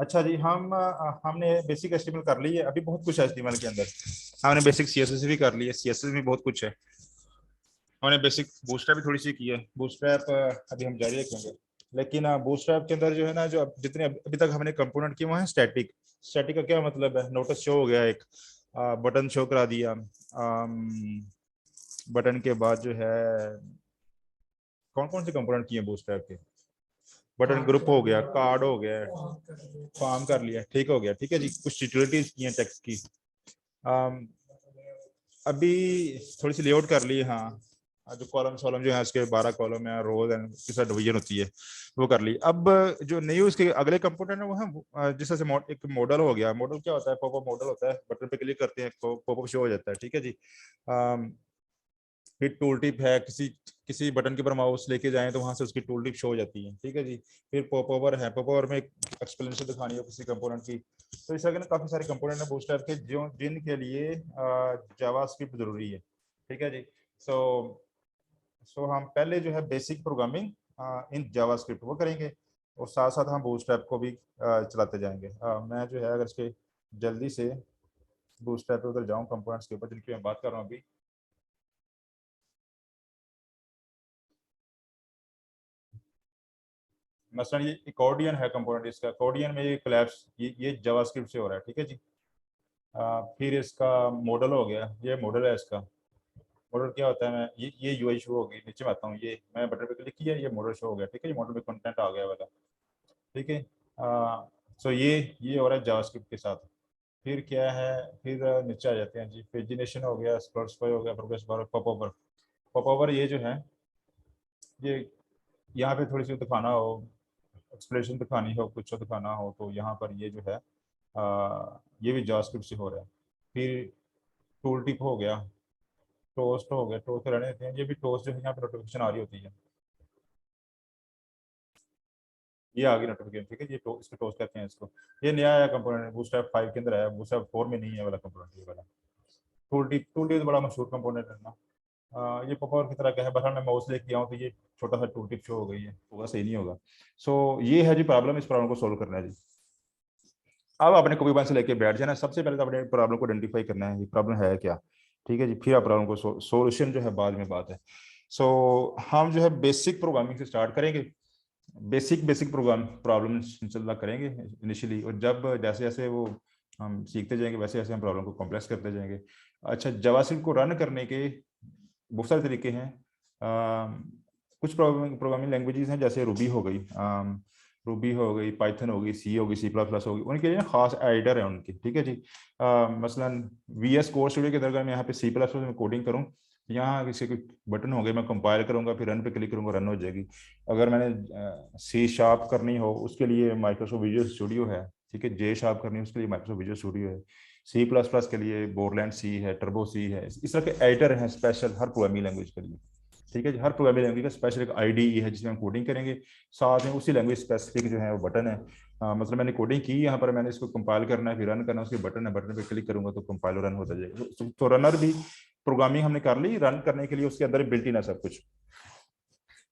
अच्छा जी, हमने basic HTML कर ली है। अभी बहुत कुछ है एचटीएमएल के अंदर। हमने बेसिक सीएसएस भी कर ली है, सीएसएस में बहुत कुछ है। हमने बेसिक बूटस्ट्रैप भी थोड़ी सी की है। बूटस्ट्रैप अभी हम जारी रखेंगे। लेकिन बूटस्ट्रैप के अंदर जो है ना, जो जितने अभी तक हमने कंपोनेंट किए वो है स्टैटिक। स्टैटिक का क्या मतलब है? नोटिस शो हो गया एक, बटन शो करा दिया। बटन के बाद जो है कौन कौन से कंपोनेंट किए बूटस्ट्रैप के? बटन ग्रुप हो गया, कार्ड हो गया, फॉर्म कर लिया, ठीक हो गया। ठीक है जी, कुछ यूटिलिटीज की हैं टेक्स्ट की। अम, अभी थोड़ी सी लेआउट कर ली। हाँ, जो कॉलम सॉलम जो है उसके 12 कॉलम है, रोज एंड किस डिवीजन होती है, वो कर ली। अब जो नई उसके अगले कंपोनेंट है वो है जिस तरह से एक मॉडल हो गया। मॉडल क्या होता है? पॉपअप मॉडल होता है, बटन पे क्लिक करते हैं पॉपअप शो हो जाता है। ठीक है जी। फिर टूल टिप है, किसी किसी बटन के ऊपर माउस लेके जाएं तो वहां से उसकी टूल टिप शो हो जाती है। ठीक है जी। फिर पॉप ओवर है, पॉप ओवर में एक एक्सप्लेनेशन दिखानी हो किसी कंपोनेंट की। तो इस तरह के ना काफी सारे कंपोनेंट है बूटस्ट्रैप के जो जिनके लिए जावास्क्रिप्ट जरूरी है। ठीक है जी। सो सो हम पहले जो है बेसिक प्रोग्रामिंग इन जावास्क्रिप्ट वो करेंगे, और साथ साथ हम बूटस्ट्रैप को भी चलाते जाएंगे। मैं जो है अगर इसके जल्दी से बूटस्ट्रैप पे उधर जाऊँ कंपोनेंट्स के ऊपर जिनकी मैं बात कर रहा हूँ अभी। मसलन ये अकॉर्डियन है कंपोनेंट, इसका अकॉर्डियन में ये कोलैप्स ये जावास्क्रिप्ट से हो रहा है। ठीक है जी। फिर इसका मॉडल हो गया, ये मॉडल है इसका। मॉडल क्या होता है? मैं ये यूआई शो होगी, नीचे में आता हूँ, ये मैं बटन पे क्लिक किया, ये मॉडल शो हो गया। ठीक है, ये मॉडल में कंटेंट आ गया वाला। ठीक है। सो ये हो रहा है जावास्क्रिप्ट के साथ। फिर क्या है? फिर नीचे आ जाते हैं जी, पेजिनेशन हो गया, स्पर्शफाई हो गया, progress bar, pop over. Pop over ये जो है, ये यहाँ पे थोड़ी सी दिखाना हो, एक्सप्लेनेशन दिखानी हो, कुछ दिखाना हो, तो यहाँ पर ये जो है ये भी जावास्क्रिप्ट से हो रहा है। फिर टूल टिप हो गया, टोस्ट हो गया, टोस्ट रहने देते हैं। ये भी टोस्ट जो है यहाँ पे नोटिफिकेशन आ रही होती है, ये आ गई नोटिफिकेशन। ठीक है, ये इसको टोस्ट कहते हैं इसको। ये नया आया कंपोनेंट, बूटस्ट्रैप 5 के अंदर है, बूटस्ट्रैप 4 में नहीं है वाला कंपोनेंट, ये वाला। टूल टिप तो बड़ा मशहूर कंपोनेंट है ना। ये पॉपर की तरह का है, बस मैं माउस लेके आऊँ तो ये छोटा सा टूल टिप शो हो गई है, होगा सही नहीं होगा। सो ये है जी प्रॉब्लम, इस प्रॉब्लम को सोल्व करना है जी। अब आपने कॉपी पेन से लेके बैठ जाना, सबसे पहले तो अपने प्रॉब्लम को आइडेंटिफाई करना है, ये प्रॉब्लम है क्या। ठीक है जी। फिर आप प्रॉब्लम को सोल्यूशन जो है बाद में बात है। सो हम जो है बेसिक प्रोग्रामिंग से स्टार्ट करेंगे। बेसिक बेसिक प्रोग्राम प्रॉब्लम इंशाल्लाह करेंगे इनिशियली, और जब जैसे जैसे वो हम सीखते जाएंगे वैसे वैसे हम प्रॉब्लम को कॉम्प्लेक्स करते जाएंगे। अच्छा, जावास्क्रिप्ट को रन करने के बहुत सारे तरीके हैं। कुछ प्रोग्रामिंग लैंग्वेजेस हैं, जैसे रूबी हो गई, रूबी हो गई, पाइथन हो गई, सी हो गई, सी प्लस प्लस हो गई, उनके लिए ना खास एडिटर है उनके। ठीक है जी। मसलन वी एस कोड स्टूडियो के अंदर अगर मैं यहाँ पे सी प्लस प्लस में कोडिंग करूँ, यहाँ किसी कोई बटन हो गया, मैं कंपाइल करूंगा, फिर रन पे क्लिक करूंगा, रन हो जाएगी। अगर मैंने सी शार्प करनी हो उसके लिए माइक्रोसॉफ्ट विजुअल स्टूडियो है। ठीक है, जे शार्प करनी हो उसके लिए माइक्रोसॉफ्ट विजुअल स्टूडियो है। सी प्लस प्लस के लिए बोरलैंड सी है, टर्बो सी है। इस तरह के एडिटर हैं स्पेशल हर प्रोग्रामिंग लैंग्वेज के लिए। ठीक है जी, हर प्रोग्रामिंग लैंग्वेज का स्पेशल एक आईडीई है जिसमें हम कोडिंग करेंगे। साथ में उसी लैंग्वेज स्पेसिफिक जो है वो बटन है। मतलब मैंने कोडिंग की, यहाँ पर मैंने इसको कंपाइल करना है, फिर रन करना है, उसके बटन है, बटन पे क्लिक करूंगा तो कंपाइल रन होता जाएगा। तो रनर भी प्रोग्रामिंग हमने कर ली, रन करने के लिए उसके अंदर बिल्ट इन है सब कुछ।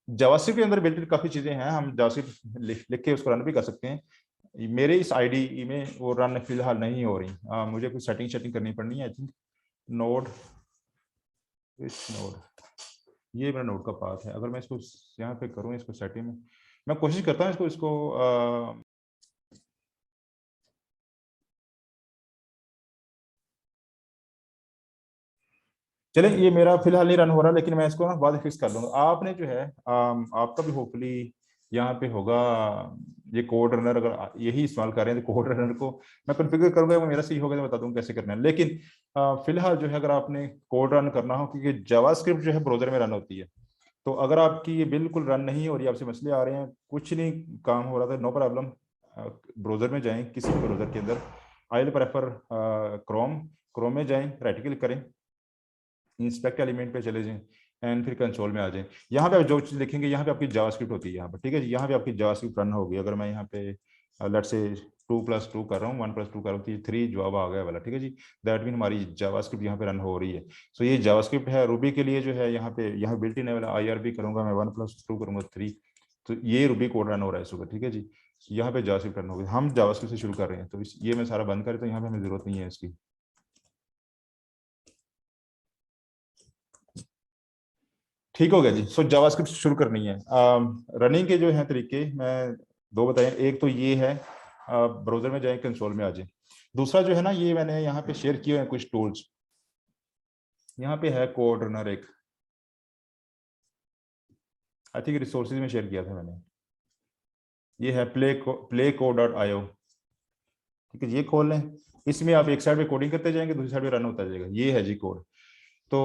जावास्क्रिप्ट के अंदर बिल्ट इन काफी चीजें हैं, हम जावास्क्रिप्ट लिख के उसको रन भी कर सकते हैं। मेरे इस आईडी में वो रन फिलहाल नहीं हो रही। मुझे कुछ सेटिंग सेटिंग करनी पड़नी है आई थिंक। नोड, इस नोड, ये मेरा नोड का पाथ है। अगर मैं इसको यहाँ पे करूँ, इसको सेटिंग में मैं कोशिश करता हूँ इसको इसको चले, ये मेरा फिलहाल नहीं रन हो रहा, लेकिन मैं इसको ना बाद में फिक्स कर लूंगा। आपने जो है आपका भी होपफुली यहाँ पे होगा ये कोड रनर। अगर यही इस्तेमाल कर रहे हैं तो कोड रनर को मैं कॉन्फ़िगर करूंगा, वो मेरा सही होगा तो बता दूंगा कैसे करना है। लेकिन फिलहाल जो है अगर आपने कोड रन करना हो, क्योंकि जावास्क्रिप्ट जो है ब्राउजर में रन होती है, तो अगर आपकी ये बिल्कुल रन नहीं हो रही, आपसे मसले आ रहे हैं, कुछ नहीं काम हो रहा था, नो प्रॉब्लम, ब्राउजर में जाएं, किसी भी ब्राउजर के अंदर। I will prefer Chrome. Chrome में जाएं, राइट क्लिक करें, इंस्पेक्ट एलिमेंट पे चले जाएं, एंड फिर कंसोल में आ जाएं। यहाँ पे आप जो चीज़ देखेंगे, यहाँ पे आपकी जावास्क्रिप्ट होती है यहाँ पर। ठीक है जी, यहाँ पे आपकी जावास्क्रिप्ट रन होगी। अगर मैं यहाँ पे लेट से 2+2 कर रहा हूँ, 1+2 कर रहा हूँ, तो 3 जवाब आ गया वाला। ठीक है जी, दैट मीन हमारी जावास्क्रिप्ट यहाँ पे रन हो रही है। सो ये जावास्क्रिप्ट है। रूबी के लिए जो है यहाँ बिल्ट इन है वाला IRB करूंगा मैं, 1+2 करूंगा 3, तो ये रूबी कोड रन हो रहा है इस वक्त। ठीक है जी। यहाँ पे जावास्क्रिप्ट रन होगी। हम जावास्क्रिप्ट से शुरू कर रहे हैं, तो ये मैं सारा बंद करें तो यहाँ पे हमें जरूरत नहीं है इसकी। ठीक हो गया जी। सो जावास्क्रिप्ट शुरू करनी है। रनिंग के जो है तरीके मैं दो बताए। एक तो ये है, ब्राउजर में जाए, कंसोल में आ जाए। दूसरा जो है ना, ये मैंने यहाँ पे शेयर किए हैं कुछ टूल्स। यहाँ पे है कोड रनर एक, आई थिंक रिसोर्सेज में शेयर किया था मैंने। ये है playco.io। ठीक है, ये खोल लें। इसमें आप एक साइड पे कोडिंग करते जाएंगे, दूसरी साइड पे रन होता जाएगा। ये है जी कोड। तो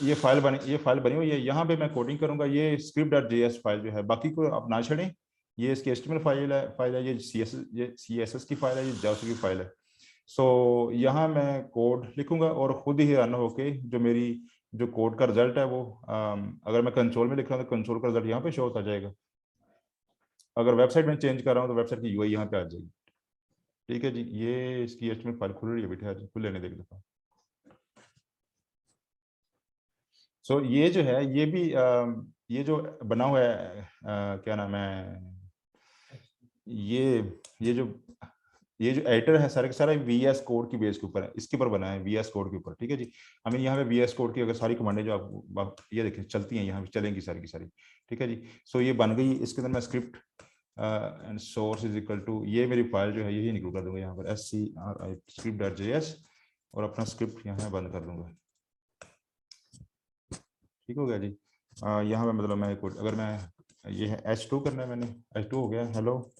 ये फाइल बनी हुई है। यहाँ पे मैं कोडिंग करूंगा। ये script.js फाइल जो है, बाकी को आप ना छेड़ें। ये इसकी HTML फाइल है, ये CSS की फाइल है, ये जावास्क्रिप्ट की फाइल है। सो यहाँ मैं कोड लिखूंगा और खुद ही रन होके जो मेरी जो कोड का रिजल्ट है वो, अगर मैं कंसोल में लिख रहा हूँ तो कंसोल का रिजल्ट यहाँ पे शो होता जाएगा। अगर वेबसाइट में चेंज कर रहा हूँ तो वेबसाइट की यूआई यहाँ पे आ जाएगी। ठीक है जी। ये इसकी HTML फाइल खुल रही है बेटा, खुल लेने देख लेता हूँ। सो ये जो है, ये भी ये जो बना हुआ है, क्या नाम है, ये ये जो ये जो एडिटर है सारे के सारे VS कोड की बेस के ऊपर है, इसके ऊपर बना है VS कोड के ऊपर। ठीक है जी। हमें यहाँ पे VS कोड की अगर सारी कमांडें जो आप ये देखें चलती हैं, यहाँ पे चलेंगी सारी की सारी। ठीक है जी। सो ये बन गई। इसके अंदर मैं script and source is equal to, ये मेरी फाइल जो है यही निकल कर दूंगा यहाँ पर SCRI script.js, और अपना स्क्रिप्ट यहाँ बंद कर दूंगा। ठीक हो गया जी। यहाँ पे मतलब मैं कोड, अगर मैं ये है H2 करना है, मैंने H2 हो गया। हेलो,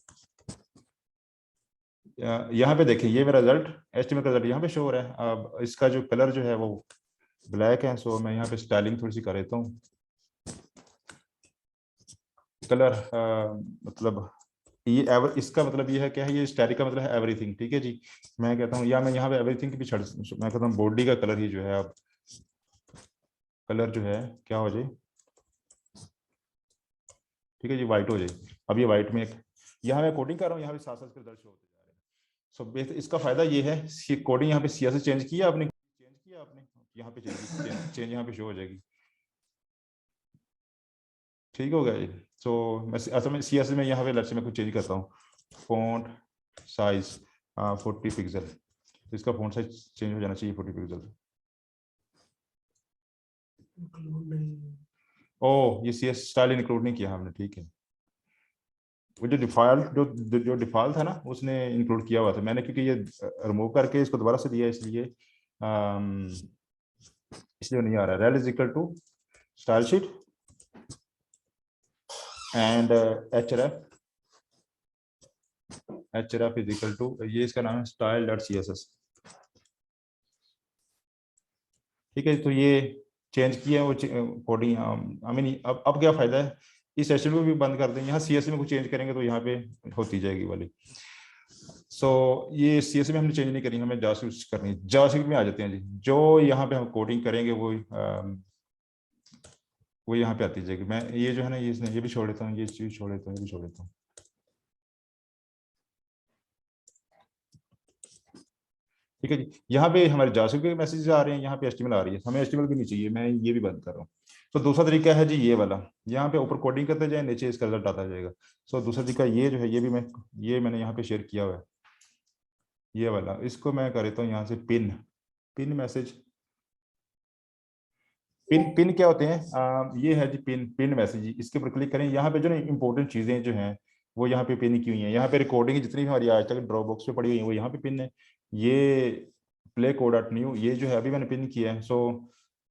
यहाँ पे देखिए ये मेरा रिजल्ट, HTML का रिजल्ट यहाँ पे शो हो रहा है। अब इसका जो कलर जो है वो ब्लैक है। सो मैं यहाँ पे स्टाइलिंग थोड़ी सी कर देता हूँ। कलर मतलब ये इसका मतलब ये है क्या है, ये स्टाइलिंग का मतलब है एवरीथिंग। ठीक है जी। मैं कहता हूँ, या मैं यहाँ पे एवरीथिंग की भी छड़, मैं कहता हूँ बॉडी का कलर ही जो है, अब कलर जो है क्या हो जाए, ठीक है जी, व्हाइट हो जाए। अब ये व्हाइट में यहाँ मैं कोडिंग कर रहा हूँ, यहाँ पे साथ साथ रिजल्ट शो होते जा रहे हैं। सो इसका फायदा ये है, कोडिंग यहाँ पे CSS चेंज किया आपने, यहाँ पे चेंज यहाँ पे शो हो जाएगी। ठीक हो गया जी। सो मैं असल में CSS में यहाँ पे लक्ष्य में कुछ चेंज करता हूँ। फॉन्ट साइज 40 पिक्सल, इसका फॉन्ट साइज चेंज हो जाना चाहिए 40 पिक्सल। ओ, ये CS स्टाइल इंक्लूड नहीं किया हमने। ठीक है। वो जो डिफॉल्ट जो डिफॉल्ट था ना, उसने इंक्लूड किया हुआ था मैंने, क्योंकि ये रिमूव करके इसको दोबारा से दिया, इसलिए इसलिए नहीं आ रहा। Rel is equal to style sheet and href is equal to, ये इसका नाम है style.css। ठीक है। तो ये चेंज किया है वो कोडिंग। आई मीन अब क्या फायदा है, इस सेशन को भी बंद कर दें, यहाँ CSS में कुछ चेंज करेंगे तो यहाँ पे होती जाएगी वाली। सो ये CSS में हमने चेंज नहीं करी, हमें जावास्क्रिप्ट करनी है। जावास्क्रिप्ट में आ जाते हैं जी। जो यहाँ पे हम कोडिंग करेंगे वो यहाँ पे आती जाएगी। मैं ये जो है ना, ये भी छोड़ देता हूँ, ये चीज छोड़ देता हूँ, ये भी छोड़ देता हूँ। ठीक है जी। यहाँ पे हमारे जावास्क्रिप्ट के मैसेज आ रहे हैं, यहाँ पे HTML आ रही है, हमें HTML भी नहीं चाहिए, मैं ये भी बंद कर रहा हूँ। तो दूसरा तरीका है जी ये वाला, यहाँ पे ऊपर कोडिंग करते जाए, नीचे इसका रिजल्ट आता जाएगा। सो दूसरा तरीका ये जो है, ये भी मैंने यहाँ पे शेयर किया हुआ है, ये वाला। इसको मैं कर देता हूँ यहाँ से पिन मैसेज। पिन क्या होते हैं, ये है जी पिन मैसेज। इसके ऊपर क्लिक करें, यहाँ पे जो ना इंपॉर्टेंट चीजें जो हैं वो यहाँ पे पिन की हुई हैं। यहाँ पे रिकॉर्डिंग जितनी भी हमारी आज तक ड्रॉप बॉक्स पे पड़ी हुई है वो यहाँ पे पिन है। ये playco.new ये जो है अभी मैंने पिन किया है। सो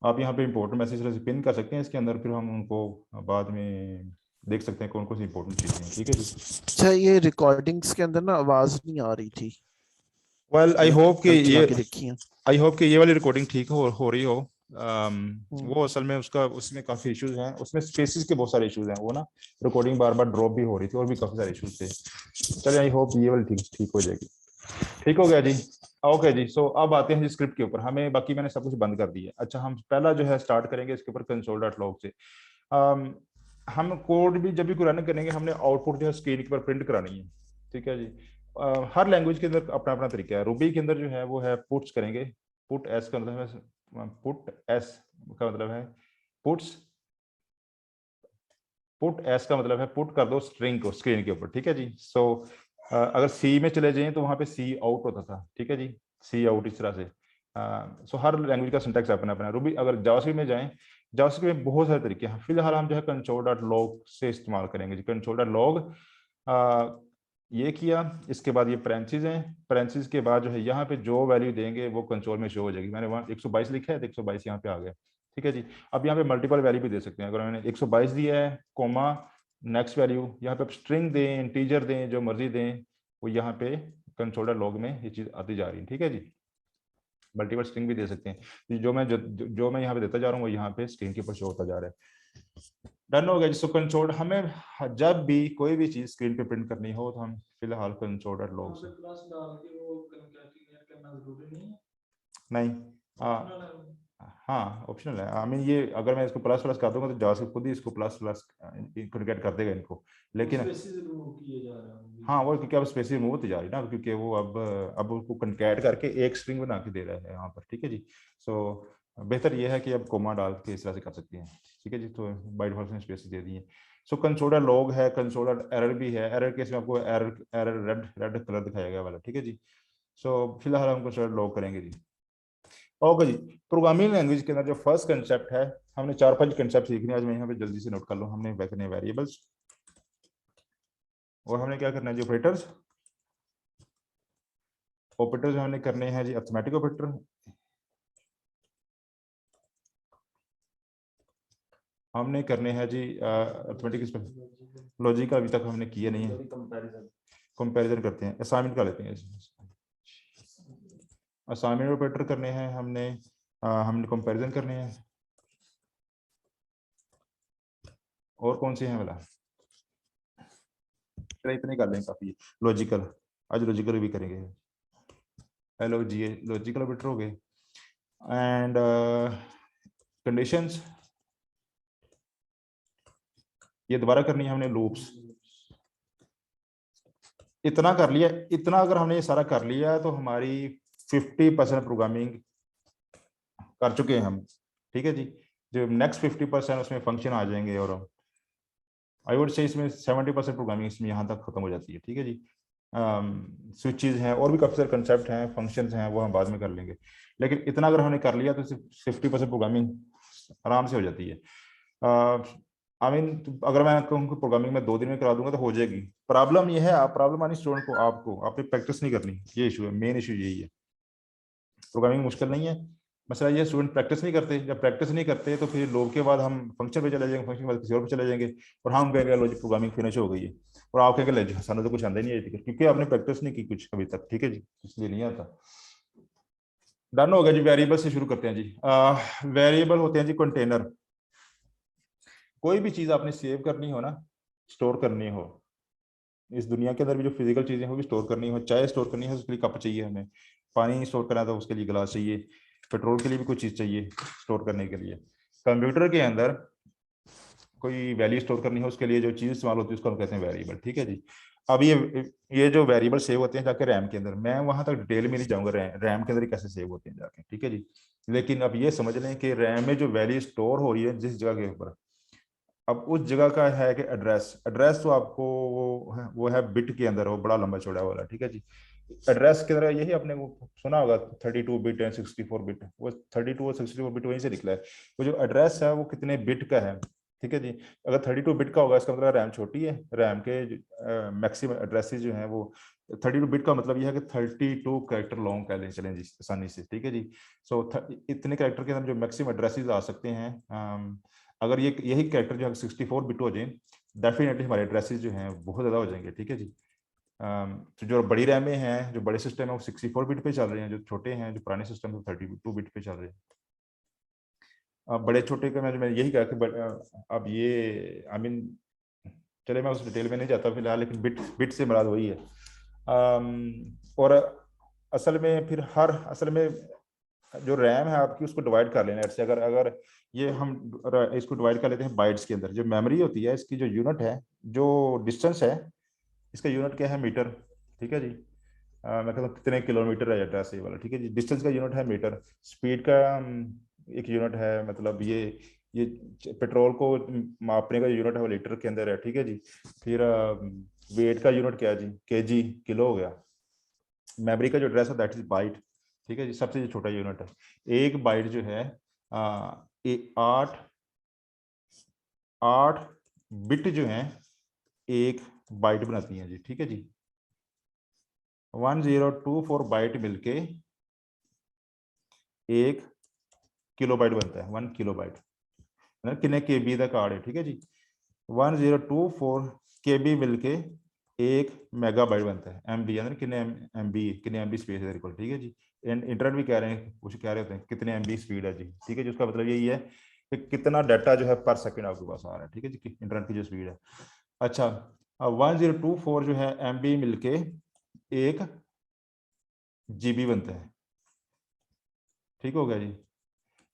आप यहाँ पे इंपॉर्टेंट मैसेज पिन कर सकते हैं इसके अंदर, फिर हम उनको बाद में देख सकते हैं कौन कौन सी इंपॉर्टेंट चीजें हैं। ठीक है जी। अच्छा, ये रिकॉर्डिंग्स के अंदर ना आवाज नहीं आ रही थी। वेल आई मैंने होप कि कल चला ये के देखी है। ये वाली रिकॉर्डिंग ठीक हो रही हो। वो असल में उसमें काफी इश्यूज हैं, उसमें स्पेसिस के बहुत सारे इश्यूज हैं। वो ना रिकॉर्डिंग बार बार ड्रॉप भी हो रही थी और भी काफी सारे इश्यूज थे। चलिए, आई होप ये वाली ठीक हो जाएगी। ठीक हो गया जी। ओके जी। सो अब आते हैं जी स्क्रिप्ट के ऊपर। हमें बाकी मैंने सब कुछ बंद कर दिया। अच्छा, हम पहला जो है स्टार्ट करेंगे इसके ऊपर console.log से। हम कोड भी जब भी कोई रन करेंगे, हमने आउटपुट जो है स्क्रीन के ऊपर प्रिंट करानी है। ठीक है जी। हर लैंग्वेज के अंदर अपना अपना तरीका है। रूबी के अंदर जो है वो है पुट्स करेंगे। पुट एस का मतलब है, पुट एस का मतलब है पुट्स पुट एस का मतलब है पुट कर दो स्ट्रिंग को स्क्रीन के ऊपर, ठीक है जी। सो अगर सी में चले जाएं तो वहां पे सी आउट होता था, ठीक है जी, सी आउट इस तरह से। सो हर लैंग्वेज का सिंटैक्स अपना अपना। रूबी अगर जावास्क्रिप्ट में जाएं, जावास्क्रिप्ट में बहुत सारे तरीके हैं। फिलहाल हम जो है कंसोल.लॉग से इस्तेमाल करेंगे जी। कंसोल.लॉग ये किया, इसके बाद ये पैरेंथेसिस हैं, पैरेंथेसिस के बाद जो है यहाँ पे जो वैल्यू देंगे वो कंसोल में शो हो जाएगी। मैंने वहाँ 122 लिखा है तो 122 यहाँ पे आ गया, ठीक है जी। अब यहाँ पे मल्टीपल वैल्यू भी दे सकते हैं। अगर मैंने 122 दिया है कोमा नेक्स्ट वैल्यू, यहाँ पे स्ट्रिंग दें, इंटीजर दें, जो मर्जी दें, वो यहाँ पे कंसोल.लॉग में ये चीज़ आती जा रही है, ठीक है जी। मल्टीपल स्ट्रिंग भी दे सकते हैं। जो मैं यहाँ पे देता जा रहा हूँ वो यहाँ पे स्क्रीन के ऊपर शो होता जा रहा है। डन हो गया जिसको कंसोल। हमें जब भी कोई भी चीज स्क्रीन पे प्रिंट करनी हो तो हम फिलहाल कंसोल.लॉग से नहीं, हाँ ऑप्शनल है। आई मीन ये अगर मैं इसको प्लस प्लस कर दूंगा तो जावास्क्रिप्ट खुद ही इसको प्लस प्लस कॉन्केट कर देगा इनको, लेकिन हाँ वो क्योंकि अब स्पेसिस रिमूव होती जा रही है ना, क्योंकि वो अब उसको कॉन्केट करके एक स्ट्रिंग बना के दे रहा है यहाँ पर, ठीक है जी। सो बेहतर ये है कि अब कोमा डाल के इस तरह से कर सकते हैं, ठीक है जी। तो बाय डिफॉल्ट ने स्पेसिस दे दी है। सो कंसोल.लॉग है, कंसोल.एरर भी है। एरर केस में आपको एरर रेड रेड कलर दिखाया गया वाला, ठीक है जी। सो फिलहाल हम कंसोल.लॉग करेंगे जी। ओके जी। प्रोग्रामिंग लैंग्वेज के अंदर जो फर्स्ट कंसेप्ट है, हमने 4-5 कंसेप्ट सीखने आज मैं यहाँ पे जल्दी से नोट कर लो। हमने करने वेरिएबल्स, और हमने क्या करना है जी ऑपरेटर्स। ऑपरेटर्स हमने करने हैं जी अरिथमेटिक ऑपरेटर, हमने करने हैं जी अरिथमेटिक लॉजिक, अभी तक हमने किए नहीं है। कंपैरिजन करते हैं, असाइनमेंट कर लेते हैं। असाइनमेंट ऑपरेटर करने हैं हमने, हमने कंपैरिजन करने हैं। और कौन से हैं वाला, इतने कर लें काफी। लॉजिकल, आज लॉजिकल भी करेंगे। हेलो जी, लॉजिकल ऑपरेटर हो गए। एंड कंडीशंस ये दोबारा करनी है हमने। लूप्स इतना कर लिया, इतना अगर हमने ये सारा कर लिया तो हमारी 50% प्रोग्रामिंग कर चुके हैं हम, ठीक है जी। जो नेक्स्ट 50% उसमें फंक्शन आ जाएंगे, और आई वुड से इसमें 70% प्रोग्रामिंग इसमें यहाँ तक खत्म हो जाती है, ठीक है जी। स्विचेस हैं और भी काफ़ी सारे कंसेप्ट हैं, फंक्शंस हैं, वो हम बाद में कर लेंगे। लेकिन इतना अगर हमने कर लिया तो 50% प्रोग्रामिंग आराम से हो जाती है। आई मीन अगर मैं कहूँ प्रोग्रामिंग में 2 दिन में करा दूंगा तो हो जाएगी। प्रॉब्लम ये है, आप प्रॉब्लम आनी स्टूडेंट को, आपने प्रैक्टिस नहीं करनी, ये इशू है, मेन इशू यही है। प्रोग्रामिंग मुश्किल नहीं है, मसला ये स्टूडेंट प्रैक्टिस नहीं करते। जब प्रैक्टिस नहीं करते तो फिर लोग के बाद हम फंक्शन पे चले जाएंगे, फंक्शन के बाद किसी और पे चले जाएंगे, और हम कहेंगे लो जी प्रोग्रामिंग फिनिश हो गई है, और आप कहेंगे ले सानू तो कुछ आंदा नहीं है, क्योंकि आपने प्रैक्टिस नहीं की कुछ अभी तक, ठीक है जी, इसलिए नहीं आता। डन हो गया जी। वेरिएबल से शुरू करते हैं जी। वेरिएबल होते हैं जी कंटेनर। कोई भी चीज आपने सेव करनी हो ना, स्टोर करनी हो, इस दुनिया के अंदर भी जो फिजिकल चीजें हो भी स्टोर करनी हो, चाय स्टोर करनी है उसके लिए कप चाहिए, हमें पानी स्टोर करना है तो उसके लिए गिलास चाहिए, पेट्रोल के लिए भी कुछ चीज चाहिए स्टोर करने के लिए। कंप्यूटर के अंदर कोई वैल्यू स्टोर करनी है, उसके लिए जो चीज इस्तेमाल होती है उसको हम कहते हैं वेरिएबल, ठीक है जी। अब ये जो वेरिएबल सेव होते हैं जाके रैम के अंदर, मैं वहां तक डिटेल में नहीं जाऊंगा रैम के अंदर कैसे सेव होते हैं जाके, ठीक है जी। लेकिन अब ये समझ लें कि रैम में जो वैल्यू स्टोर हो रही है जिस जगह के ऊपर, अब उस जगह का है कि एड्रेस, एड्रेस तो आपको वो है बिट के अंदर, वो बड़ा लंबा चौड़ा वाला, ठीक है जी। एड्रेस के अंदर यही आपने वो सुना होगा 32 बिट एंड 64 बिट, वो 32 और 64 बिट वहीं से निकला है। वो जो एड्रेस है वो कितने बिट का है, ठीक है जी। अगर 32 बिट का होगा इसका मतलब रैम छोटी है, रैम के मैक्सिमम एड्रेसेस जो हैं वो 32 बिट का मतलब यह है कि 32 कैरेक्टर लॉन्ग कह लें चलें जी आसानी से, ठीक है जी। सो इतने कैरेक्टर के अंदर जो मैक्सिमम एड्रेसेस आ सकते हैं, अगर ये यही कैरेक्टर जो है 64 बिट हो जाए, डेफिनेटली हमारे एड्रेसेस जो हैं बहुत ज़्यादा हो जाएंगे, ठीक है जी। तो जो बड़ी रैमें हैं, जो बड़े सिस्टम है वो 64 बिट पे चल रहे हैं, जो छोटे हैं जो पुराने सिस्टम है 32 बिट पे चल रहे हैं। अब बड़े छोटे का मैं यही कहा कि अब ये आई मीन चले मैं उस डिटेल में नहीं जाता फिलहाल, लेकिन बिट बिट से मुराद वही है। और असल में फिर असल में जो रैम है आपकी उसको डिवाइड कर लेना है। ऐसे अगर अगर ये हम इसको डिवाइड कर लेते हैं बाइट्स के अंदर, जो मेमोरी होती है इसकी जो यूनिट है, जो डिस्टेंस है इसका यूनिट क्या है, मीटर, ठीक है जी। मैं कहता हूँ कितने किलोमीटर है एड्रेस ये वाला, ठीक है जी। डिस्टेंस का यूनिट है मीटर, स्पीड का एक यूनिट है, मतलब ये ये पेट्रोल को मापने का यूनिट है वो लीटर के अंदर है, ठीक है जी। फिर वेट का यूनिट क्या है जी, केजी, किलो हो गया। मेमोरी का जो एड्रेस है दैट इज बाइट, ठीक है जी, सबसे जो छोटा यूनिट है। एक बाइट जो है 8 बिट जो है एक बाइट बनाती हैं जी, ठीक है जी। 1024 बाइट मिलके एक किलोबाइट बनता है, 1 किलोबाइट, कितने केबी का कार्ड है, ठीक है जी। 1024 केबी मिलके एक मेगाबाइट बनता है, एमबी, यानी कितने एमबी स्पेस है तेरे को, ठीक है जी। इंटरनेट भी कह रहे हैं, कुछ कह रहे होते हैं कितने एमबी स्पीड है जी, ठीक है जी। उसका मतलब यही है कि कितना डाटा जो है पर सेकंड आपके पास आ रहा है, ठीक है जी, इंटरनेट की जो स्पीड है। अच्छा, 1024 जो है एमबी मिलके एक जीबी बनता है, ठीक हो गया जी।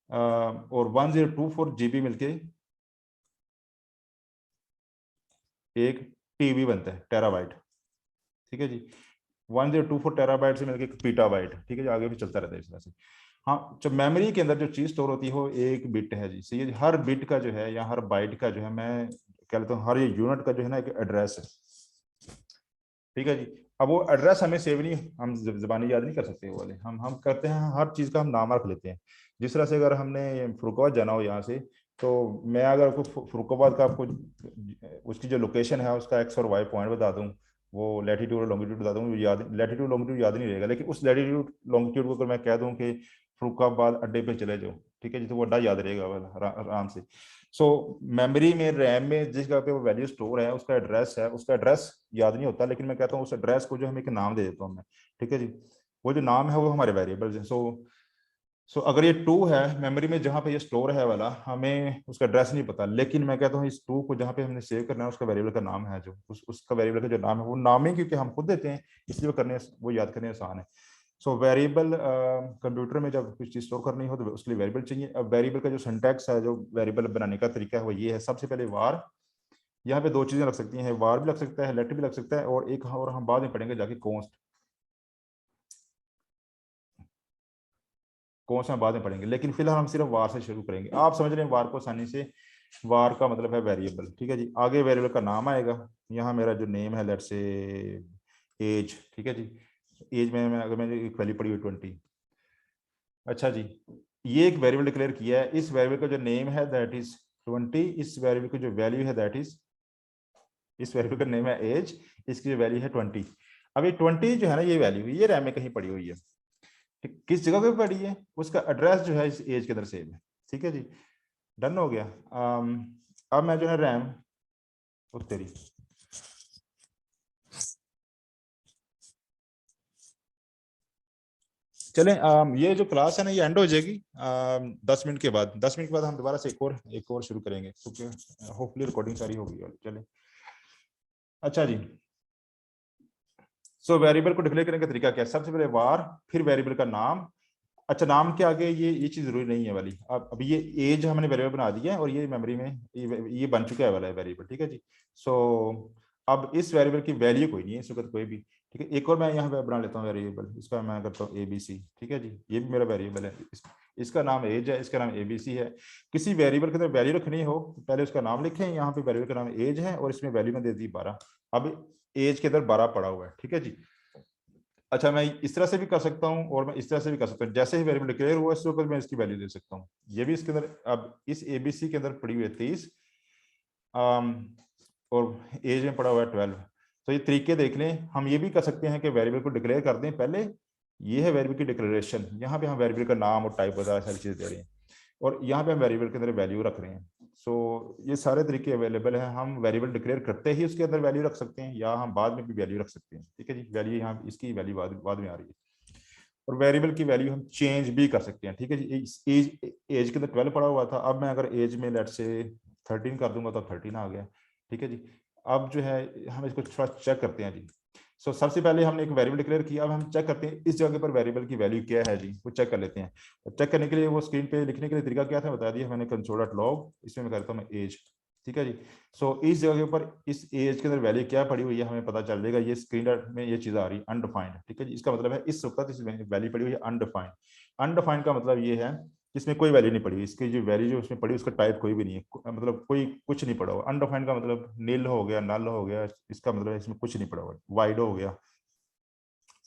और 1024 जीबी मिलके एक टीबी बनता है, टेराबाइट, ठीक है जी। 1024 टेराबाइट से मिलकर एक पीटाबाइट, ठीक है जी, आगे भी चलता रहता है इस तरह से। हाँ, जब मेमोरी के अंदर जो चीज स्टोर होती है वो एक बिट है जी, सही है। हर बिट का जो है या हर बाइट का जो है, मैं कह लेता हूँ हर ये यूनिट का जो है ना एक एड्रेस है, ठीक है जी। अब वो एड्रेस हमें सेव नहीं, हम जबानी याद नहीं कर सकते वो वाले, हम करते हैं हर चीज का हम नाम रख लेते हैं। जिस तरह से अगर हमने फरुखाबाद जाना हो यहाँ से, तो मैं अगर आपको फरुखाबाद का आपको उसकी जो लोकेशन है उसका एक्स और वाई पॉइंट बता दूं, वो लैटिट्यूड और लॉन्गिट्यूड बता दूं, याद लैटिट्यूड लॉन्गिट्यूड याद नहीं रहेगा, लेकिन उस लैटिट्यूड लॉन्गिट्यूड को अगर मैं कह दूं कि फरुखाबाद अड्डे पे चले जाओ, ठीक है जी, तो वो अड्डा याद रहेगा आराम से। सो मेमोरी में, रैम में जिस जगह पे वो वैल्यू स्टोर है उसका एड्रेस है, उसका एड्रेस याद नहीं होता, लेकिन मैं कहता हूँ उस एड्रेस को जो हम एक नाम दे देता हूँ मैं, ठीक है जी। वो जो नाम है वो हमारे वेरिएबल्स हैं। सो अगर ये 2 है मेमोरी में जहाँ पे ये स्टोर है वाला, हमें उसका एड्रेस नहीं पता, लेकिन मैं कहता हूँ इस 2 को जहाँ पे हमने सेव करना है उसका वेरिएबल का नाम है, जो उसका वेरिएबल का जो नाम है वो नाम ही क्योंकि हम खुद देते हैं, इसलिए वो याद करने आसान है। सो वेरिएबल कंप्यूटर में जब कुछ चीज स्टोर करनी हो तो उसके लिए वेरिएबल चाहिए। अब वेरिएबल का जो सिंटैक्स है, जो वेरिएबल बनाने का तरीका है वो ये है, सबसे पहले वार, यहाँ पे 2 चीजें लग सकती हैं, वार भी लग सकता है, लेट भी लग सकता है, और एक और हम बाद में पढ़ेंगे जाके कॉन्स्ट, कौन सा बाद में पढ़ेंगे, लेकिन फिलहाल हम सिर्फ वार से शुरू करेंगे। आप समझ रहे हैं वार को आसानी से, वार का मतलब है वेरिएबल, ठीक है जी। आगे वेरिएबल का नाम आएगा, यहाँ मेरा जो नेम है लेट से एज, ठीक है जी। एज में अगर मैंने एक वैल्यू पड़ी हुई 20, अच्छा जी, ये एक वेरिएबल डिक्लेयर किया है, इस वेरिएबल का जो नेम है दैट इज 20, इस वेरिएबल की जो वैल्यू है दैट इज, इस वेरिएबल का नेम है एज, इसकी जो वैल्यू है 20। अब ये 20 जो है ना, ये वैल्यू ये रैम में कहीं पड़ी हुई है, किस जगह पे पड़ी है, उसका एड्रेस जो है इस एज के अंदर सेव है, ठीक है जी। डन हो गया। अब मैं जो है रैम तेरी चलें, ये जो क्लास है ना ये एंड हो जाएगी 10 मिनट के बाद, 10 मिनट के बाद हम दोबारा से एक और शुरू करेंगे, क्योंकि होपफुली रिकॉर्डिंग सारी होगी। चले, अच्छा जी। सो वेरिएबल को डिक्लेयर करने का तरीका क्या है, सबसे पहले वार, फिर वेरिएबल का नाम। अच्छा, नाम के आगे ये चीज जरूरी नहीं है वाली, अब अभी ये एज हमने वेरिएबल बना दिया है और ये मेमोरी में ये बन चुका है वाला है वेरिएबल, ठीक है जी। सो अब इस वेरिएबल की वैल्यू कोई नहीं है इस वक्त कोई भी, ठीक है। एक और मैं यहाँ पे बना लेता हूँ वेरिएबल, इसका मैं करता हूँ ABC, ठीक है जी, ये भी मेरा वेरिएबल है, इसका नाम एज है, इसका नाम ABC है। किसी वेरिएबल के अंदर वैल्यू रखनी हो तो पहले उसका नाम लिखें, यहाँ पे वेरिएबल का नाम एज है और इसमें वैल्यू में दे दी 12। अब एज के अंदर 12 पड़ा हुआ है, ठीक है जी। अच्छा, मैं इस तरह से भी कर सकता हूँ और मैं इस तरह से भी कर सकता हूँ, जैसे ही वेरिएबल डिक्लेयर हुआ इस वक्त मैं इसकी वैल्यू दे सकता हूँ, ये भी इसके अंदर। अब इस ABC के अंदर पड़ी हुई है 30 और एज में पड़ा हुआ है 12। तो ये तरीके देख लें, हम ये भी कर सकते हैं कि वेरिएबल को डिक्लेयर कर दें पहले, ये है वेरिएबल की डिक्लेरेशन, यहाँ पे हम वेरिएबल का नाम और टाइप वगैरह सारी चीज़ दे रहे हैं, और यहाँ पे हम वेरिएबल के अंदर वैल्यू रख रहे हैं। सो ये सारे तरीके अवेलेबल हैं, हम वेरिएबल डिक्लेयर करते ही उसके अंदर वैल्यू रख सकते हैं या हम बाद में भी वैल्यू रख सकते हैं, ठीक है जी। वैल्यू यहाँ इसकी वैल्यू बाद में आ रही है, और वेरिएबल की वैल्यू हम चेंज भी कर सकते हैं, ठीक है जी। एज के अंदर 12 पड़ा हुआ था, अब मैं अगर एज में लेट से 13 कर दूंगा तो 13 आ गया, ठीक है जी। अब जो है हम इसको थोड़ा चेक करते हैं जी। सो सबसे पहले हमने एक वेरिएबल डिक्लेयर किया, अब हम चेक करते हैं इस जगह पर वेरिएबल की वैल्यू क्या है जी, वो चेक कर लेते हैं। चेक करने के लिए वो स्क्रीन पे लिखने के लिए तरीका क्या था बता दिया मैंने, console.log, इसमें मैं करता हूँ एज, ठीक है जी। सो इस जगह के ऊपर इस एज के अंदर वैल्यू क्या पड़ी हुई है हमें पता चल जाएगा, ये स्क्रीन में ये चीज आ रही है अनडिफाइंड, ठीक है जी। इसका मतलब है इस वक्त इस वैल्यू पड़ी हुई है अनडिफाइंड। अनडिफाइंड का मतलब ये है इसमें कोई वैल्यू नहीं पड़ी, इसकी जो वैल्यू जो उसमें पड़ी उसका टाइप कोई भी नहीं है, मतलब कोई कुछ नहीं पड़ा हुआ। अनडिफाइंड का मतलब नील हो गया, नल हो गया, इसका मतलब इसमें कुछ नहीं पड़ा हुआ। वाइड हो गया,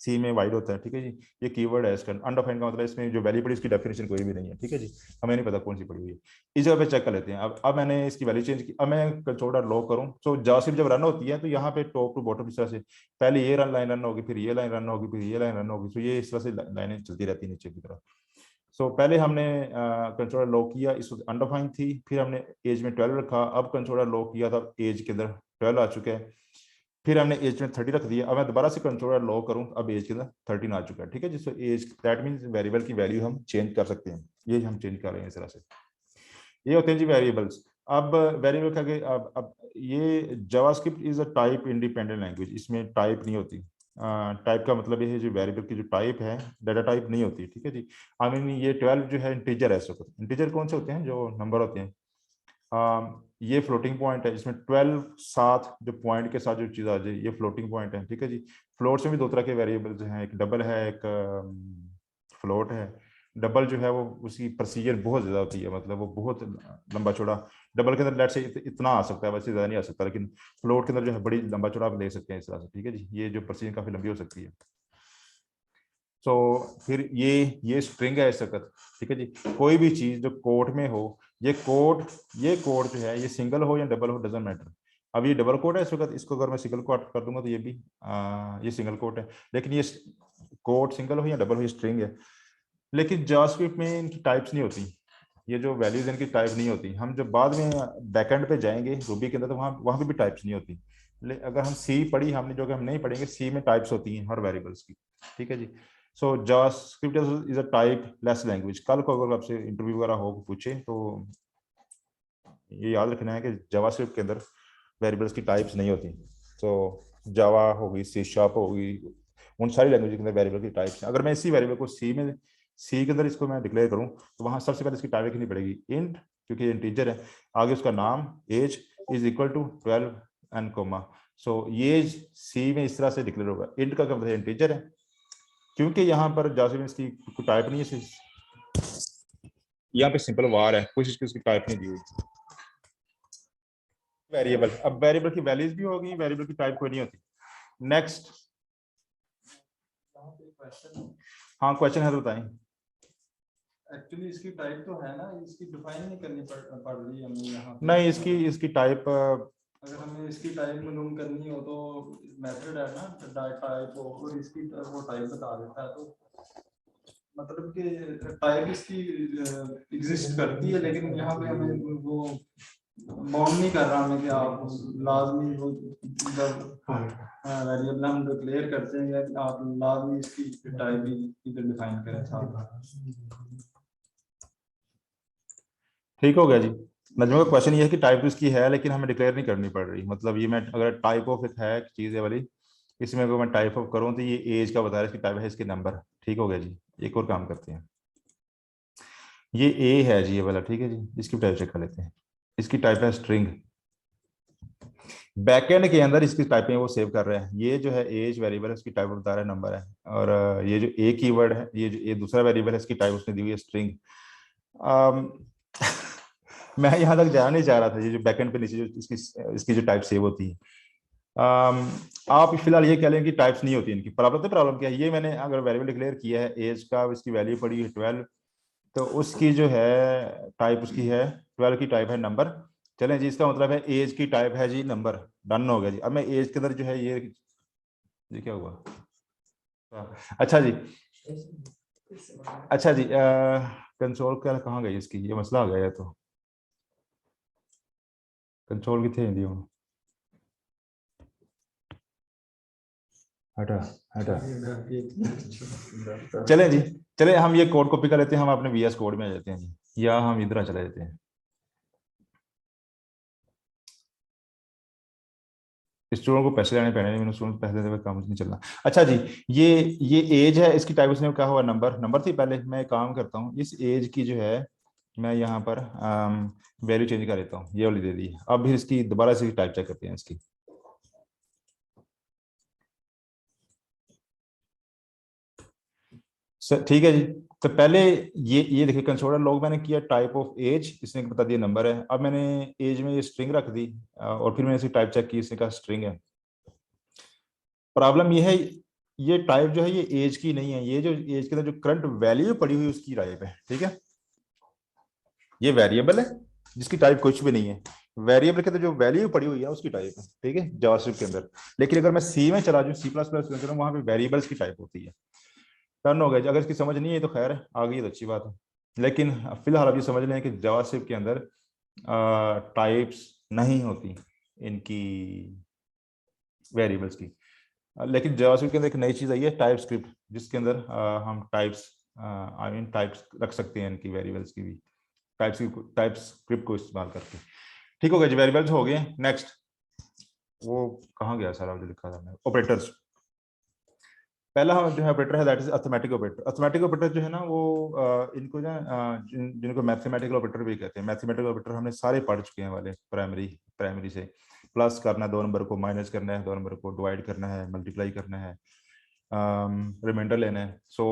सी में वाइड होता है, ठीक है जी, ये कीवर्ड है इसका। अनडिफाइंड का मतलब इसमें जो वैल्यू पड़ी इसकी डेफिनेशन कोई भी नहीं है, ठीक है जी, हमें नहीं पता कौन सी पड़ी हुई है। इस जगह पे चेक कर लेते हैं। अब मैंने इसकी वैल्यू चेंज की, अब मैं कंट्रोलर लॉक करूँ तो जावास्क्रिप्ट जब रन होती है तो यहाँ पे टॉप टू बॉटम इस तरह से पहले ये लाइन रन होगी, फिर ये लाइन रन होगी, फिर ये लाइन रन होगी, तो ये इस तरह से लाइनें चलती रहती है नीचे की तरफ। सो पहले हमने कंट्रोलर लॉक किया, इस वक्त अनडिफाइंड थी, फिर हमने एज में 12 रखा, अब कंट्रोलर लॉक किया था एज के अंदर 12 आ चुका है, फिर हमने एज में 30 रख दिया। अब मैं दोबारा से कंट्रोलर लॉक करूं, अब एज के अंदर 13 आ चुका है, ठीक है, जिससे एज दैट मींस वेरिएबल की वैल्यू हम चेंज कर सकते हैं, ये हम चेंज कर रहे हैं इस तरह से। ये होते हैं जी वेरिएबल्स। अब वेरिएबल का आगे अब ये JavaScript is a type independent language, इसमें टाइप नहीं होती। टाइप का मतलब ये है जो वेरिएबल की जो टाइप है डाटा टाइप नहीं होती, ठीक है जी। आई मीन ये 12 जो है इंटीजर है, इस वक्त इंटीजर कौन से होते हैं जो नंबर होते हैं, ये फ्लोटिंग पॉइंट है, इसमें 12 साथ जो पॉइंट के साथ जो चीज़ आ जाए ये फ्लोटिंग पॉइंट है, ठीक है जी। फ्लोट्स में भी दो तरह के वेरिएबल्स हैं, एक डबल है, एक फ्लोट है। डबल जो है वो उसकी प्रोसीजर बहुत ज़्यादा होती है, मतलब वो बहुत लंबा चौड़ा। डबल के अंदर लेट से इतना आ सकता है, वैसे ज़्यादा नहीं आ सकता, लेकिन फ्लोट के अंदर जो है बड़ी लंबा चौड़ा आप ले सकते हैं इस तरह से, ठीक है जी। ये जो प्रोसीजर काफ़ी लंबी हो सकती है। सो फिर ये स्ट्रिंग है इस वक्त, ठीक है जी। कोई भी चीज़ जो कोट में हो, ये कोट जो है ये सिंगल हो या डबल हो डजेंट मैटर। अब ये डबल कोट है इस वक्त, इसको अगर मैं सिंगल कोट कर दूंगा तो ये भी ये सिंगल कोट है, लेकिन ये कोट सिंगल हो या डबल हो ये स्ट्रिंग है। लेकिन जावास्क्रिप्ट में इनकी टाइप्स नहीं होती, ये जो वैल्यूज इनकी टाइप नहीं होती। हम जब बाद में बैकएंड पे जाएंगे रूबी के अंदर तो वहाँ वहाँ पे भी टाइप्स नहीं होती। अगर हम सी पढ़ी हमने, जो कि हम नहीं पढ़ेंगे, सी में टाइप्स होती हैं हर वेरिएबल्स की, ठीक है जी। So JavaScript is a typeless language. कल को अगर आपसे इंटरव्यू वगैरह हो पूछे तो ये याद रखना है कि जावास्क्रिप्ट के अंदर वेरिएबल्स की टाइप्स नहीं होती। तो जावा होगी, सी शार्प होगी, उन सारी लैंग्वेज के अंदर वेरिएबल की टाइप्स हैं। अगर मैं इसी वेरिएबल को सी के अंदर इसको मैं डिक्लेयर करूं तो वहां सबसे पहले इसकी टाइप लिखनी पड़ेगी इंट, क्योंकि ये इंटीजर है, आगे उसका नाम age is equal to 12 and comma. So ये सी में इस तरह से डिक्लेयर होगा। इंट का मतलब इंटीजर है, क्योंकि यहाँ पर जावास्क्रिप्ट में इसकी कोई टाइप नहीं है, यहाँ पे सिंपल वार है, कुछ इसकी टाइप नहीं दी हुई। वेरिएबल, अब वेरिएबल की वैल्यूज भी होगी, वेरिएबल की टाइप कोई नहीं होती। नेक्स्ट, हाँ क्वेश्चन है तो बताएं। एक्चुअली इसकी टाइप तो है ना, इसकी डिफाइन नहीं करनी पड़ रही है हमें यहाँ। नहीं, इसकी टाइप अगर हमें इसकी टाइप मालूम करनी हो तो मेथड है ना टाइप हो, और इसकी वो टाइप बता देता है, तो मतलब कि टाइप इसकी एग्जिस्ट करती है, लेकिन यहाँ पे हमें वो बाउंड नहीं कर रहा हमें कि आप लाजमी वो जब वेरिएबल हम डिक्लेयर करते हैं कि आप लाजमी इसकी टाइप इधर डिफाइन करें साथ। ठीक हो गया जी। नजमा का क्वेश्चन ये है कि टाइप इसकी है लेकिन हमें डिक्लेयर नहीं करनी पड़ रही, मतलब ये मैं अगर टाइप ऑफ एक है चीज़ है वाली, इसमें अगर मैं टाइप ऑफ करूँ तो ये एज का बता रहा है, इसकी टाइप है इसके नंबर। ठीक हो गया जी। एक और काम करते हैं, ये ए है जी ये वाला, ठीक है जी, इसकी टाइप चेक कर लेते हैं। इसकी टाइप है स्ट्रिंग, बैकएंड के अंदर इसकी टाइपिंग वो सेव कर रहे हैं। ये जो है एज वेरिएबल है, इसकी टाइप बता रहा है नंबर है, और ये जो ए कीवर्ड है, ये जो ये दूसरा वेरिएबल है, इसकी टाइप उसने दी हुई है स्ट्रिंग। मैं यहाँ तक जाना नहीं चाह रहा था, ये जो बैकएंड पे नीचे जो इसकी जो टाइप सेव होती है। आप फिलहाल ये कह लें कि टाइप्स नहीं होती इनकी। प्रॉब्लम क्या है, ये मैंने अगर वेरिएबल डिक्लेयर किया है एज का, इसकी वैल्यू पड़ी है 12, तो उसकी जो है टाइप उसकी है 12 की टाइप है नंबर। चलें जी, इसका मतलब है एज की टाइप है जी नंबर। डन हो गया जी। अब मैं एज के अंदर जो है ये क्या हुआ, अच्छा जी, अच्छा जी, कंसोल का कहाँ गई इसकी, ये मसला आ गया है, तो कंसोल कितने हिंदी में, हटा हटा। चलें जी, चले हम ये कोड कॉपी कर लेते हैं, हम अपने वीएस कोड में आ जाते हैं जी, या हम इधर चले जाते हैं। स्टूडेंट को पैसे लेने पड़े, मैंने स्टूडेंट पैसे देते हुए काम नहीं चलना। अच्छा जी, ये एज है, इसकी टाइप उसने कहा हुआ नंबर थी पहले। मैं काम करता हूँ, इस एज की जो है मैं यहाँ पर वैल्यू चेंज कर लेता हूँ, ये वाली दे दी। अब फिर इसकी दोबारा से टाइप चेक करते हैं इसकी। ठीक है जी। तो पहले ये देखिए कंसोलर लॉग मैंने किया, टाइप ऑफ एज इसने बता दिया नंबर है। अब मैंने एज में ये स्ट्रिंग रख दी और फिर मैंने इसकी टाइप चेक की, इसने कहा स्ट्रिंग है। प्रॉब्लम ये है, ये टाइप जो है ये एज की नहीं है, ये जो एज के अंदर जो करंट वैल्यू पड़ी हुई उसकी टाइप है। ठीक है, ये वेरिएबल है जिसकी टाइप कुछ भी नहीं है, वेरिएबल के अंदर जो वैल्यू पड़ी हुई है उसकी टाइप है। ठीक है, जावास्क्रिप्ट के अंदर। लेकिन अगर मैं सी में चला जाऊँ, सी प्लस प्लस में चला, वहां पे वेरिएबल्स की टाइप होती है। टर्न हो गया। अगर इसकी समझ नहीं है तो खैर है, आ गई तो अच्छी बात है। लेकिन फिलहाल आप ये समझ लें कि जावास्क्रिप्ट के अंदर टाइप्स नहीं होती इनकी, वेरिएबल्स की। लेकिन जावास्क्रिप्ट के अंदर एक नई चीज आई है, टाइप स्क्रिप्ट, जिसके अंदर हम टाइप्स टाइप्स रख सकते हैं इनकी, वेरिएबल्स की भी, टाइप स्क्रिप्ट को इस्तेमाल करके। ठीक हो गया जी, वेरिएबल्स हो गए। नेक्स्ट, वो कहाँ गया सारा जो लिखा था मैं, ऑपरेटर्स। पहला जो है ऑपरेटर है that is arithmetic operator. Arithmetic operator जो है ना वो इनको ना जिनको मैथमेटिकल ऑपरेटर भी कहते हैं। मैथमेटिकल ऑपरेटर हमने सारे पढ़ चुके हैं वाले, प्राइमरी से। प्लस करना है 2 नंबर को, माइनस करना है 2 नंबर को, डिवाइड करना है, मल्टीप्लाई करना है, रिमाइंडर लेना है। सो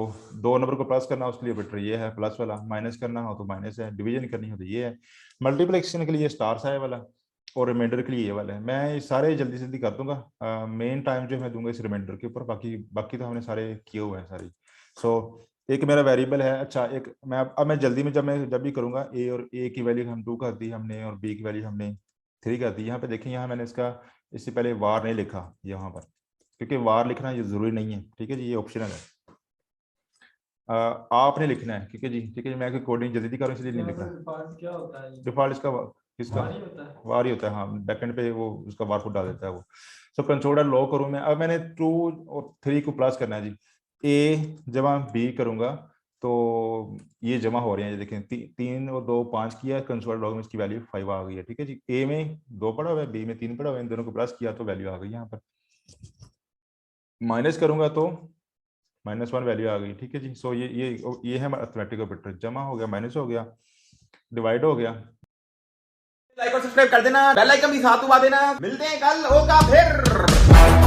2 नंबर को प्लस करना उसके लिए ऑपरेटर ये है प्लस वाला, माइनस करना हो तो माइनस है, डिवीजन करनी हो तो ये है, मल्टीप्लिकेशन के लिए स्टार सा है वाला, और रिमाइंडर के लिए ये वाला है। मैं ये सारे जल्दी जल्दी कर दूंगा, मेन टाइम जो मैं दूंगा इस रिमाइंडर के ऊपर, बाकी बाकी तो हमने सारे किए हुए हैं सारी। सो एक मेरा वेरिएबल है। अच्छा, एक मैं अब मैं जल्दी में जब भी करूंगा, ए और ए की वैल्यू हम 2 कर दी हमने, और बी की वैल्यू हमने 3 कर दी। यहाँ पे देखिए, यहाँ मैंने इससे पहले वार नहीं लिखा यहाँ पर, क्योंकि वार लिखना ये जरूरी नहीं है। ठीक है जी, ये ऑप्शनल है। आपने लिखना है। ठीक है जी, ठीक है जी। मैं कोडिंग जल्दी कर रहा हूँ इसलिए नहीं लिख रहा। डिफॉल्ट क्या होता है? डिफॉल्ट इसका किसका वार ही होता है। वार ही होता है, हाँ। बैकएंड पे वो उसका वार कोड डाल देता है वो। सो कंसोल लॉ करूँ मैं। अब मैंने 2 और 3 को प्लस करना है जी। ए जमा बी करूंगा तो ये जमा हो रहे हैं, ये देखें, 3 और 2 5 किया, कंसोल लॉग में इसकी वैल्यू 5 आ गई है। ठीक है जी, ए में 2 पड़ा हुआ है, बी में 3 पड़ा हुआ है, इन दोनों को प्लस किया तो वैल्यू आ गई यहाँ पर। माइनस करूंगा तो -1 वैल्यू आ गई। ठीक है जी। सो ये है अर्थमेटिक ऑपरेटर। जमा हो गया, माइनस हो गया, डिवाइड हो गया। लाइक और सब्सक्राइब कर देना, बेल आइकन भी साथ दबा देना। मिलते हैं कल, होगा फिर।